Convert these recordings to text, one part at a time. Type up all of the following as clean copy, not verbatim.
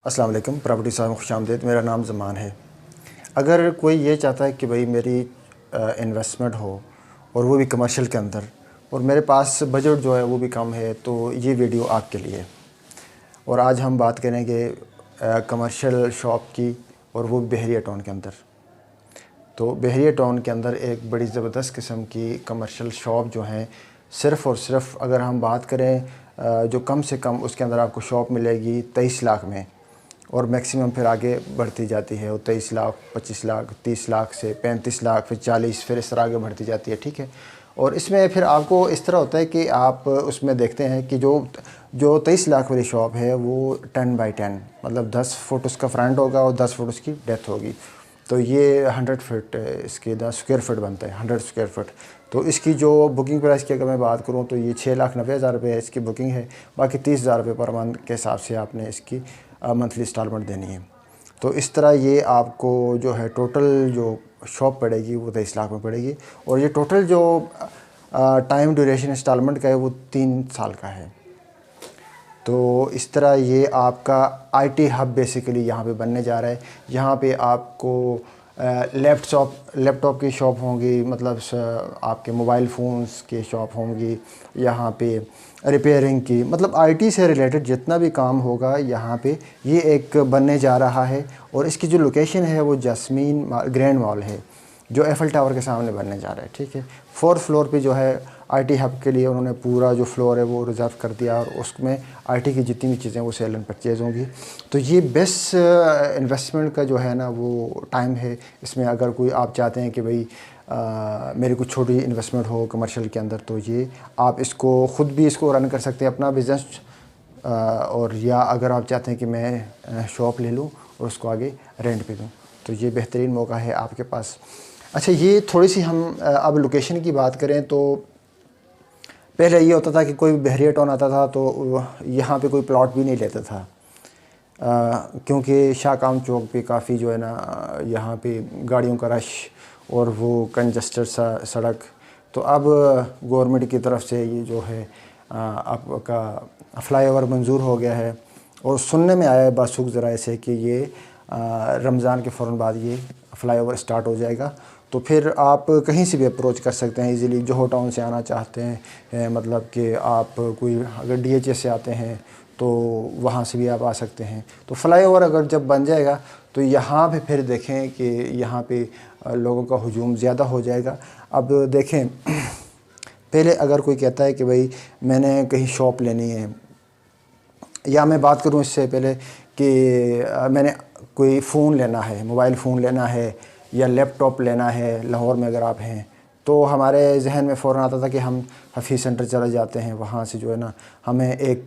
अस्सलाम वालेकुम। प्रॉपर्टी साहब खुशामदीद। मेरा नाम ज़मान है। अगर कोई ये चाहता है कि भाई मेरी इन्वेस्टमेंट हो और वो भी कमर्शियल के अंदर, और मेरे पास बजट जो है वो भी कम है, तो ये वीडियो आपके लिए। और आज हम बात करेंगे कमर्शियल शॉप की, और वो बहरिया टाउन के अंदर। तो बहरिया टाउन के अंदर एक बड़ी ज़बरदस्त किस्म की कमर्शियल शॉप जो हैं, सिर्फ़ और सिर्फ अगर हम बात करें जो कम से कम उसके अंदर आपको शॉप मिलेगी 23 लाख में, और मैक्सिमम फिर आगे बढ़ती जाती है। वो 23 लाख, 25 लाख, 30 लाख से 35 लाख, फिर 40, फिर इस तरह आगे बढ़ती जाती है। ठीक है। और इसमें फिर आपको इस तरह होता है कि आप उसमें देखते हैं कि जो जो 23 लाख वाली शॉप है वो 10x10, मतलब 10 फुट उसका फ्रंट होगा और 10 फुट उसकी डेप्थ होगी। तो ये 100 फुट इसके 10 स्क्वायर फुट बनता है, 100 स्क्वायर फुट। तो इसकी जो बुकिंग प्राइस की अगर मैं बात करूँ तो ये 6,90,000 रुपये इसकी बुकिंग है। बाकी 30,000 रुपये पर मंथ के हिसाब से आपने इसकी मंथली इंस्टॉलमेंट देनी है। तो इस तरह ये आपको जो है टोटल जो शॉप पड़ेगी वो 23 लाख में पड़ेगी। और ये टोटल जो टाइम ड्यूरेशन इंस्टॉलमेंट का है वो 3 साल का है। तो इस तरह ये आपका आईटी हब बेसिकली यहाँ पे बनने जा रहा है। यहाँ पे आपको लैपटॉप की शॉप होंगी, मतलब आपके मोबाइल फ़ोन्स की शॉप होंगी, यहाँ पे रिपेयरिंग की, मतलब आईटी से रिलेटेड जितना भी काम होगा यहाँ पे ये एक बनने जा रहा है। और इसकी जो लोकेशन है वो जैस्मीन ग्रैंड मॉल है, जो एफएल टावर के सामने बनने जा रहा है। ठीक है। 4th फ्लोर पे जो है आईटी हब के लिए उन्होंने पूरा जो फ्लोर है वो रिज़र्व कर दिया, और उसमें आईटी की जितनी भी चीज़ें वो सेल एंड परचेज़ होंगी। तो ये बेस्ट इन्वेस्टमेंट का जो है ना वो टाइम है। इसमें अगर कोई आप चाहते हैं कि भाई मेरी कुछ छोटी इन्वेस्टमेंट हो कमर्शियल के अंदर, तो ये आप इसको ख़ुद भी इसको रन कर सकते हैं अपना बिज़नेस, और या अगर आप चाहते हैं कि मैं शॉप ले लूँ और उसको आगे रेंट पे दूँ, तो ये बेहतरीन मौका है आपके पास। अच्छा, ये थोड़ी सी हम अब लोकेशन की बात करें तो पहले ये होता था कि कोई बहरिया टाउन आता था तो यहाँ पे कोई प्लॉट भी नहीं लेता था, क्योंकि शाहकाम चौक पे काफ़ी जो है ना यहाँ पे गाड़ियों का रश और वो कंजस्टेड सा सड़क। तो अब गवर्नमेंट की तरफ से ये जो है आपका फ्लाईओवर मंजूर हो गया है, और सुनने में आया है बासुक ज़राए से कि ये रमज़ान के फ़ौरन बाद ये फ्लाईओवर स्टार्ट हो जाएगा। तो फिर आप कहीं से भी अप्रोच कर सकते हैं इजीली। जोहो टाउन से आना चाहते हैं, मतलब कि आप कोई अगर डीएचए से आते हैं तो वहाँ से भी आप आ सकते हैं। तो फ्लाईओवर अगर जब बन जाएगा तो यहाँ पे फिर देखें कि यहाँ पे लोगों का हुजूम ज़्यादा हो जाएगा। अब देखें, पहले अगर कोई कहता है कि भाई मैंने कहीं शॉप लेनी है, या मैं बात करूँ इससे पहले कि मैंने कोई फ़ोन लेना है, मोबाइल फ़ोन लेना है या लैपटॉप लेना है, लाहौर में अगर आप हैं, तो हमारे जहन में फ़ौरन आता था कि हम हफीज़ सेंटर चले जाते हैं। वहाँ से जो है ना हमें एक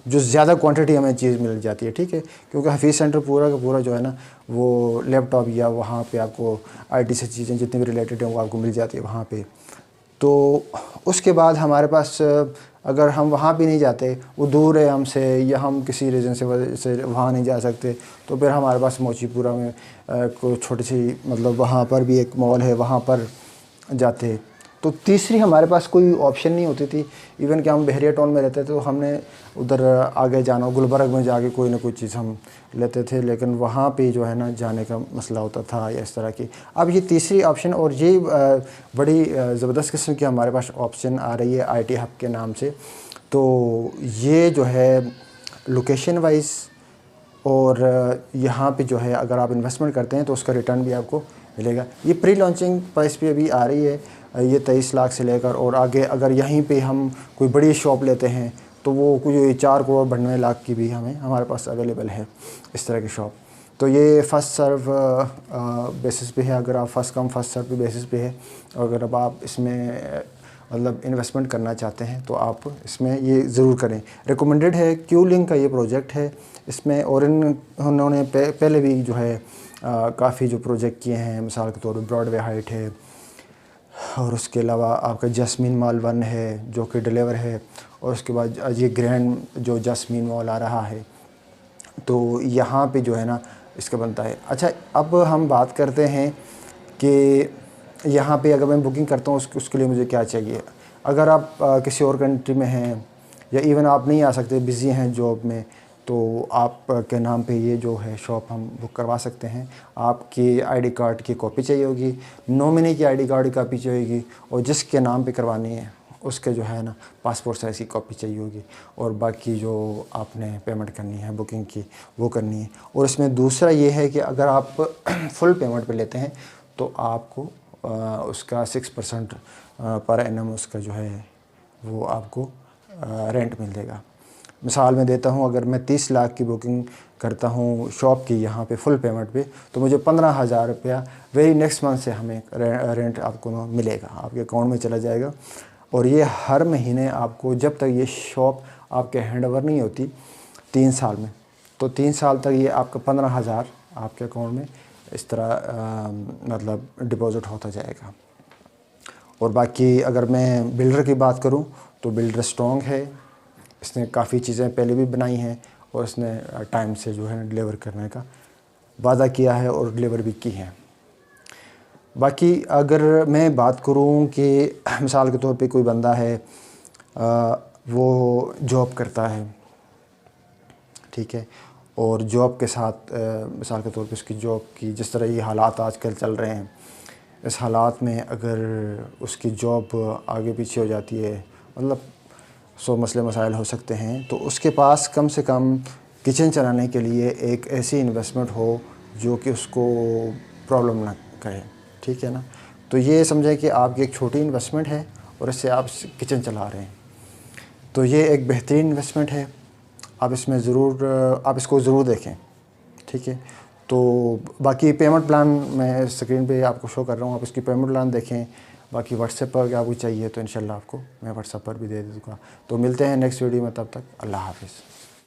जो ज़्यादा क्वांटिटी हमें चीज़ मिल जाती है। ठीक है। क्योंकि हफीज़ सेंटर पूरा का पूरा जो है ना वो लैपटॉप या वहाँ पे आपको आईटी से चीज़ें जितनी भी रिलेटेड हैं वो आपको मिल जाती है वहाँ पे। तो उसके बाद हमारे पास अगर हम वहाँ भी नहीं जाते, वो दूर है हमसे, या हम किसी रीज़न से वजह से वहाँ नहीं जा सकते, तो फिर हमारे पास मोचीपुरा में कोई छोटी सी, मतलब वहाँ पर भी एक मॉल है, वहाँ पर जाते। तो तीसरी हमारे पास कोई ऑप्शन नहीं होती थी। इवन कि हम बहरिया टाउन में रहते थे तो हमने उधर आगे जाना, गुलबर्ग में जाके कोई ना कोई चीज़ हम लेते थे, लेकिन वहाँ पे जो है ना जाने का मसला होता था या इस तरह की। अब ये तीसरी ऑप्शन, और ये बड़ी ज़बरदस्त किस्म की हमारे पास ऑप्शन आ रही है आईटी हब के नाम से। तो ये जो है लोकेशन वाइज और यहाँ पे जो है अगर आप इन्वेस्टमेंट करते हैं तो उसका रिटर्न भी आपको मिलेगा। ये प्री लॉन्चिंग प्राइस पे अभी आ रही है, ये 23 लाख से लेकर, और आगे अगर यहीं पे हम कोई बड़ी शॉप लेते हैं तो वो कोई 4 करोड़ 92 लाख की भी हमारे पास अवेलेबल है इस तरह की शॉप। तो ये फ़र्स्ट सर्व बेसिस पे है, अगर आप फ़र्स्ट कम फर्स्ट सर्व पे बेसिस पे है। अगर अब आप इसमें मतलब इन्वेस्टमेंट करना चाहते हैं तो आप इसमें ये ज़रूर करें। रिकमेंडेड है, क्यू लिंक का ये प्रोजेक्ट है इसमें, और उन्होंने पहले भी जो है काफ़ी जो प्रोजेक्ट किए हैं, मिसाल के तौर पर ब्रॉडवे हाइट है, और उसके अलावा आपका जैस्मीन मॉल 1 है जो कि डिलीवर है, और उसके बाद ये ग्रैंड जो जैस्मीन मॉल आ रहा है, तो यहाँ पे जो है ना इसका बनता है। अच्छा, अब हम बात करते हैं कि यहाँ पे अगर मैं बुकिंग करता हूँ उसके लिए मुझे क्या चाहिए। अगर आप किसी और कंट्री में हैं या इवन आप नहीं आ सकते, बिज़ी हैं जॉब में, तो आप के नाम पे ये जो है शॉप हम बुक करवा सकते हैं। आपकी आईडी कार्ड की कॉपी चाहिए होगी, नॉमिनी की आईडी कार्ड की कॉपी चाहिए होगी, और जिसके नाम पे करवानी है उसके जो है ना पासपोर्ट साइज़ की कॉपी चाहिए होगी, और बाकी जो आपने पेमेंट करनी है बुकिंग की वो करनी है। और इसमें दूसरा ये है कि अगर आप फुल पेमेंट पे लेते हैं तो आपको उसका 6% पर एनम उसका जो है वो आपको रेंट मिल जाएगा। मिसाल मैं देता हूँ, अगर मैं 30 लाख की बुकिंग करता हूँ शॉप की यहाँ पे फुल पेमेंट पे, तो मुझे 15,000 रुपया वेरी नेक्स्ट मंथ से हमें रेंट आपको मिलेगा, आपके अकाउंट में चला जाएगा। और ये हर महीने आपको, जब तक ये शॉप आपके हैंड ओवर नहीं होती 3 साल में, तो 3 साल तक ये आपका 15,000 आपके अकाउंट में इस तरह मतलब डिपॉज़िट होता जाएगा। और बाकी अगर मैं बिल्डर की बात करूं तो बिल्डर स्ट्रॉन्ग है, इसने काफ़ी चीज़ें पहले भी बनाई हैं और इसने टाइम से जो है डिलीवर करने का वादा किया है और डिलीवर भी की है। बाकी अगर मैं बात करूं कि मिसाल के तौर पे कोई बंदा है वो जॉब करता है, ठीक है, और जॉब के साथ मिसाल के तौर पे उसकी जॉब की जिस तरह ये हालात आजकल चल रहे हैं, इस हालात में अगर उसकी जॉब आगे पीछे हो जाती है, मतलब 100 मसले मसाइल हो सकते हैं, तो उसके पास कम से कम किचन चलाने के लिए एक ऐसी इन्वेस्टमेंट हो जो कि उसको प्रॉब्लम ना करे, ठीक है ना। तो ये समझें कि आपकी एक छोटी इन्वेस्टमेंट है और इससे आप किचन चला रहे हैं, तो ये एक बेहतरीन इन्वेस्टमेंट है। आप इसमें आप इसको ज़रूर देखें, ठीक है। तो बाकी पेमेंट प्लान मैं स्क्रीन पे आपको शो कर रहा हूँ, आप इसकी पेमेंट प्लान देखें। बाकी व्हाट्सएप पर अगर आपको चाहिए तो इंशाल्लाह आपको मैं व्हाट्सएप पर भी दे दूँगा। तो मिलते हैं नेक्स्ट वीडियो में, तब तक अल्लाह हाफ़िज़।